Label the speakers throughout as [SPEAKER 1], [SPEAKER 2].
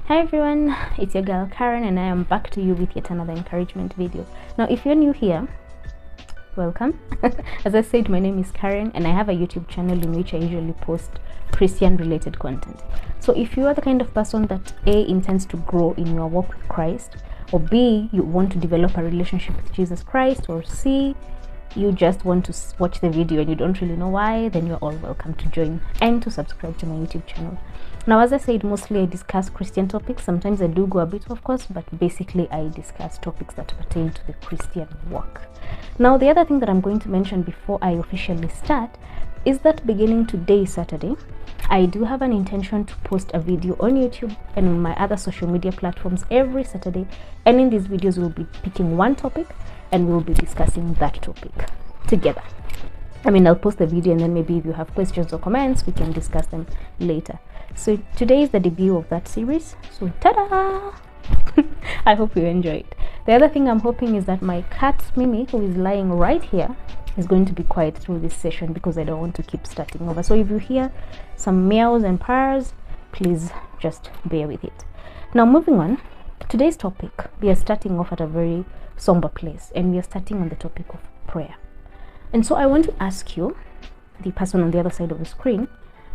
[SPEAKER 1] Hi everyone, it's your girl Karen and I am back to you with yet another encouragement video. Now if you're new here, welcome. As I said, my name is Karen and I have a YouTube channel in which I usually post Christian related content. So if you are the kind of person that A, intends to grow in your walk with Christ, or B, you want to develop a relationship with Jesus Christ, or C, you just want to watch the video and you don't really know why, then you're all welcome to join and to subscribe to my YouTube channel. Now, as I said, mostly I discuss Christian topics. Sometimes I do go a bit, of course, but basically I discuss topics that pertain to the Christian walk. Now, the other thing that I'm going to mention before I officially start is that beginning today, Saturday, I do have an intention to post a video on YouTube and on my other social media platforms every Saturday. And in these videos, we'll be picking one topic and we'll be discussing that topic together. I'll post the video and then maybe if you have questions or comments, we can discuss them later. So today is the debut of that series. So ta-da! I hope you enjoy it. The other thing I'm hoping is that my cat Mimi, who is lying right here, is going to be quiet through this session because I don't want to keep starting over. So if you hear some meows and purrs, please just bear with it. Now moving on, today's topic, we are starting off at a very somber place and we are starting on the topic of prayer. And so I want to ask you, the person on the other side of the screen,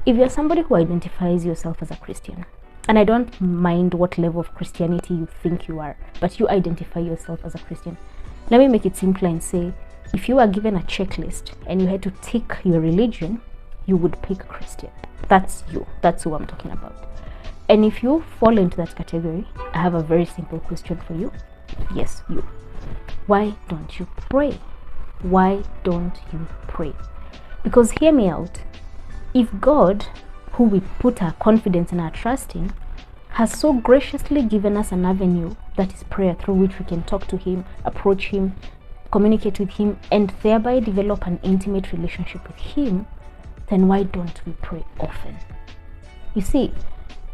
[SPEAKER 1] if you're somebody who identifies yourself as a Christian, and I don't mind what level of Christianity you think you are, but you identify yourself as a Christian, let me make it simpler and say, if you are given a checklist and you had to tick your religion, you would pick Christian. That's you. That's who I'm talking about. And if you fall into that category, I have a very simple question for you. Yes, you. Why don't you pray? Why don't you pray? Because hear me out. If God, who we put our confidence and our trust in, has so graciously given us an avenue that is prayer through which we can talk to Him, approach Him, communicate with Him, and thereby develop an intimate relationship with Him, then why don't we pray often? You see,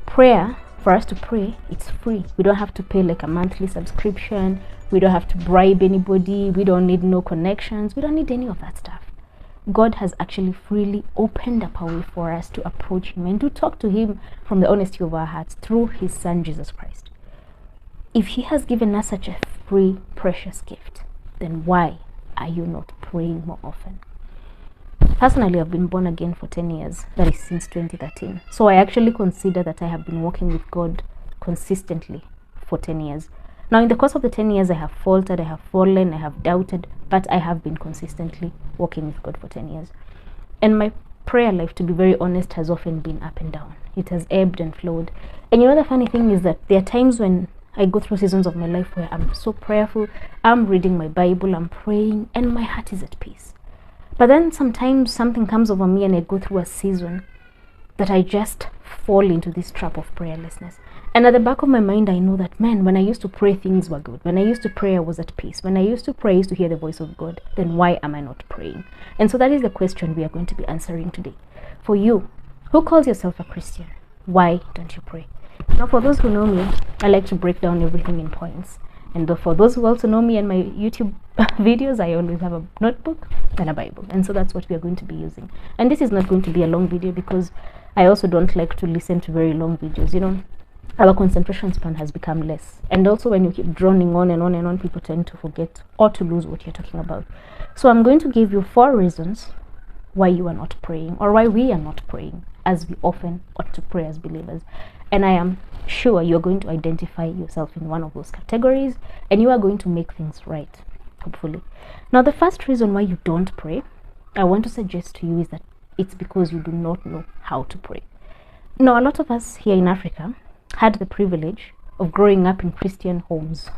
[SPEAKER 1] prayer, for us to pray, it's free. We don't have to pay like a monthly subscription. We don't have to bribe anybody. We don't need no connections. We don't need any of that stuff. God has actually freely opened up a way for us to approach Him and to talk to Him from the honesty of our hearts through His Son, Jesus Christ. If He has given us such a free, precious gift, then why are you not praying more often? Personally, I've been born again for 10 years, that is since 2013. So I actually consider that I have been walking with God consistently for 10 years. Now, in the course of the 10 years, I have faltered, I have fallen, I have doubted, but I have been consistently walking with God for 10 years. And my prayer life, to be very honest, has often been up and down. It has ebbed and flowed. And you know, the funny thing is that there are times when I go through seasons of my life where I'm so prayerful, I'm reading my Bible, I'm praying, and my heart is at peace. But then sometimes something comes over me and I go through a season that I just fall into this trap of prayerlessness. And at the back of my mind, I know that, man, when I used to pray, things were good. When I used to pray, I was at peace. When I used to pray, I used to hear the voice of God. Then why am I not praying? And so that is the question we are going to be answering today. For you, who calls yourself a Christian, why don't you pray? Now, for those who know me, I like to break down everything in points. And for those who also know me and my YouTube videos, I always have a notebook and a Bible. And so that's what we are going to be using. And this is not going to be a long video because I also don't like to listen to very long videos. You know, our concentration span has become less. And also when you keep droning on and on and on, people tend to forget or to lose what you're talking about. So I'm going to give you 4 reasons why you are not praying, or why we are not praying as we often ought to pray as believers. And I am sure you're going to identify yourself in one of those categories and you are going to make things right, hopefully. Now, the first reason why you don't pray, I want to suggest to you, is that it's because you do not know how to pray. Now, a lot of us here in Africa had the privilege of growing up in Christian homes.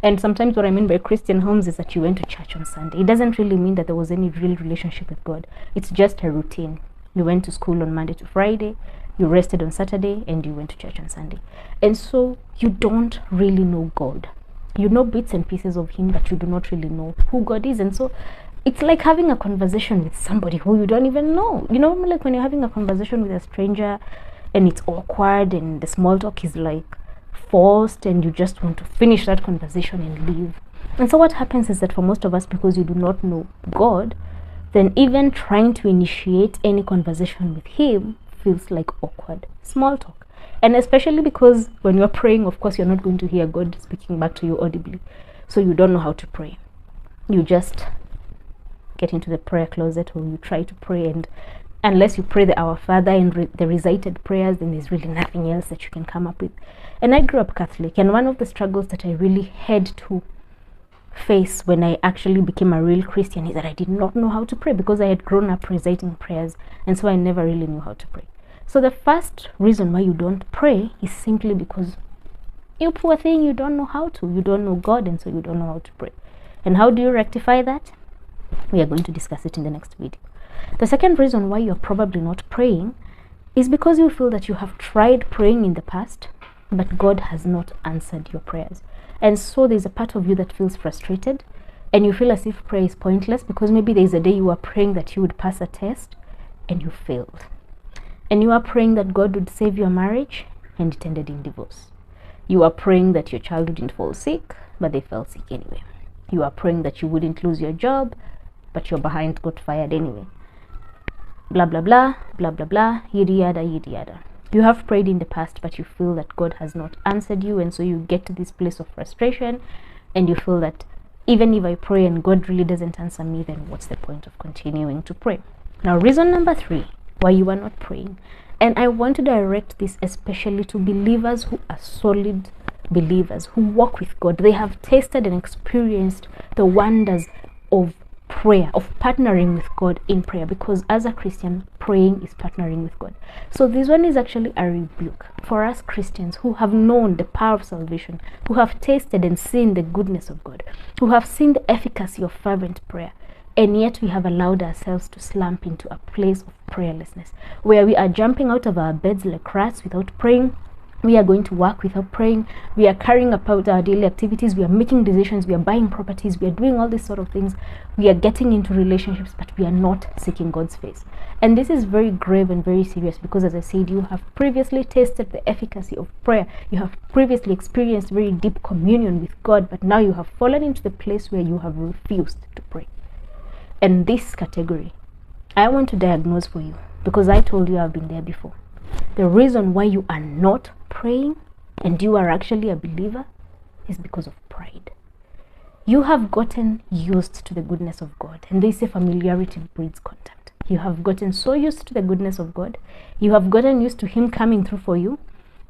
[SPEAKER 1] And sometimes what I mean by Christian homes is that you went to church on Sunday. It doesn't really mean that there was any real relationship with God. It's just a routine. You went to school on Monday to Friday, you rested on Saturday, and you went to church on Sunday. And so you don't really know God. You know bits and pieces of Him, but you do not really know who God is. And so it's like having a conversation with somebody who you don't even know. You know, like when you're having a conversation with a stranger and it's awkward and the small talk is like forced and you just want to finish that conversation and leave. And so what happens is that for most of us, because you do not know God, then even trying to initiate any conversation with Him feels like awkward small talk. And especially because when you're praying, of course, you're not going to hear God speaking back to you audibly. So you don't know how to pray. You just get into the prayer closet, or you try to pray, and unless you pray the Our Father and the recited prayers, then there's really nothing else that you can come up with. And I grew up Catholic, and one of the struggles that I really had to face when I actually became a real Christian is that I did not know how to pray, because I had grown up reciting prayers, and so I never really knew how to pray. So the first reason why you don't pray is simply because you poor thing, you don't know how to. You don't know God, and so you don't know how to pray. And how do you rectify that? We are going to discuss it in the next video. The second reason why you're probably not praying is because you feel that you have tried praying in the past, but God has not answered your prayers. And so there's a part of you that feels frustrated, and you feel as if prayer is pointless, because maybe there's a day you are praying that you would pass a test and you failed. And you are praying that God would save your marriage, and it ended in divorce. You are praying that your child wouldn't fall sick, but they fell sick anyway. You are praying that you wouldn't lose your job, but your behind got fired anyway. Blah, blah, blah, blah, blah, blah, yada, yada, yada, yada. You have prayed in the past, but you feel that God has not answered you, and so you get to this place of frustration, and you feel that even if I pray and God really doesn't answer me, then what's the point of continuing to pray? Now, reason number 3 why you are not praying, and I want to direct this especially to believers who are solid believers, who walk with God. They have tasted and experienced the wonders of prayer, of partnering with God in prayer, because as a Christian, praying is partnering with God. So this one is actually a rebuke for us Christians who have known the power of salvation, who have tasted and seen the goodness of God, who have seen the efficacy of fervent prayer, and yet we have allowed ourselves to slump into a place of prayerlessness, where we are jumping out of our beds like rats without praying. We are going to work without praying. We are carrying about our daily activities. We are making decisions. We are buying properties. We are doing all these sort of things. We are getting into relationships, but we are not seeking God's face. And this is very grave and very serious, because as I said, you have previously tasted the efficacy of prayer. You have previously experienced very deep communion with God, but now you have fallen into the place where you have refused to pray. And this category, I want to diagnose for you, because I told you I've been there before. The reason why you are not praying and you are actually a believer is because of pride. You have gotten used to the goodness of God, and they say familiarity breeds contempt. You have gotten so used to the goodness of God, you have gotten used to Him coming through for you,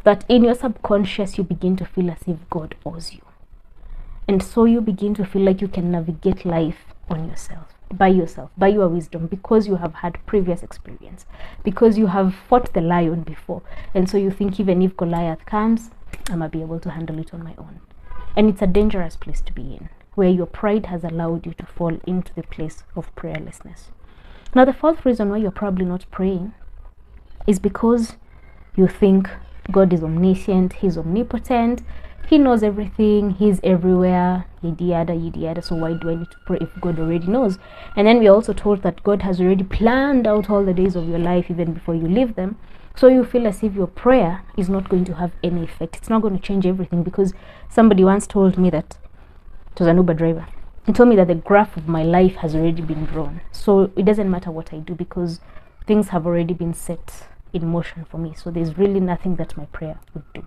[SPEAKER 1] that in your subconscious you begin to feel as if God owes you. And so you begin to feel like you can navigate life on yourself, by your wisdom, because you have had previous experience, because you have fought the lion before, and so you think even if Goliath comes, I might be able to handle it on my own. And it's a dangerous place to be in, where your pride has allowed you to fall into the place of prayerlessness. Now, the fourth reason why you're probably not praying is because you think God is omniscient, He's omnipotent, He knows everything, He's everywhere, yada yada, so why do I need to pray if God already knows? And then we're also told that God has already planned out all the days of your life even before you live them. So you feel as if your prayer is not going to have any effect. It's not going to change everything, because somebody once told me that, it was an Uber driver, he told me that the graph of my life has already been drawn. So it doesn't matter what I do, because things have already been set in motion for me. So there's really nothing that my prayer would do.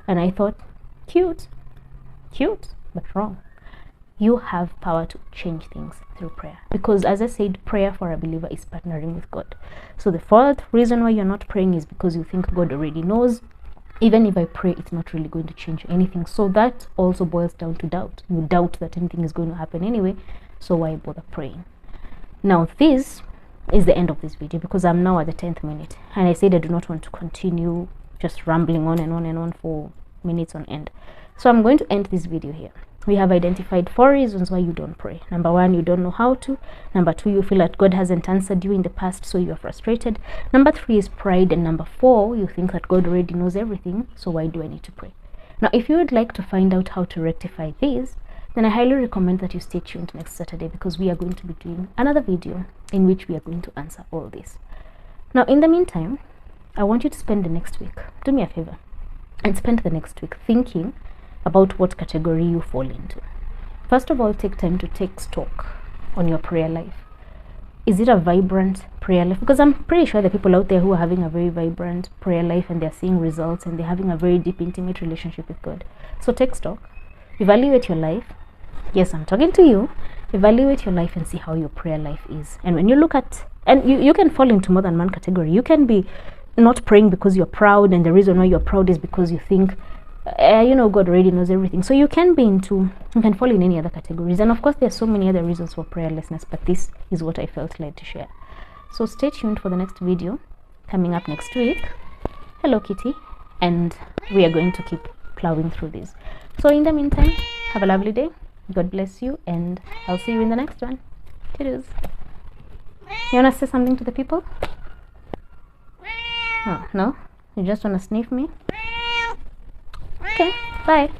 [SPEAKER 1] And I thought, cute, but wrong. You have power to change things through prayer, because as I said, prayer for a believer is partnering with God. So the fourth reason why you're not praying is because you think God already knows. Even if I pray, it's not really going to change anything. So that also boils down to doubt. You doubt that anything is going to happen anyway, so why bother praying? Now, this is the end of this video, because I'm now at the 10th minute, and I said I do not want to continue just rambling on and on and on for minutes on end. So I'm going to end this video here. We have identified 4 reasons why you don't pray. Number 1, you don't know how to. Number 2, you feel that God hasn't answered you in the past, so you are frustrated. Number 3 is pride. And number 4, you think that God already knows everything, so why do I need to pray? Now, if you would like to find out how to rectify these, then I highly recommend that you stay tuned next Saturday, because we are going to be doing another video in which we are going to answer all this. Now, in the meantime, I want you to spend the next week, do me a favor, and spend the next week thinking about what category you fall into. First of all, take time to take stock on your prayer life. is it a vibrant prayer life? Because I'm pretty sure there are people out there who are having a very vibrant prayer life and they're seeing results and they're having a very deep, intimate relationship with God. So take stock, evaluate your life. Yes, I'm talking to you. Evaluate your life and see how your prayer life is. And when you look at, and you can fall into more than one category. You can be not praying because you're proud, and the reason why you're proud is because you think God already knows everything. So you can fall in any other categories. And of course there's so many other reasons for prayerlessness, but this is what I felt led to share. So stay tuned for the next video coming up next week. Hello Kitty. And we are going to keep plowing through this. So in the meantime, have a lovely day. God bless you, and I'll see you in the next one. Cheers. You want to say something to the people? Oh, no? You just want to sniff me? Okay, bye.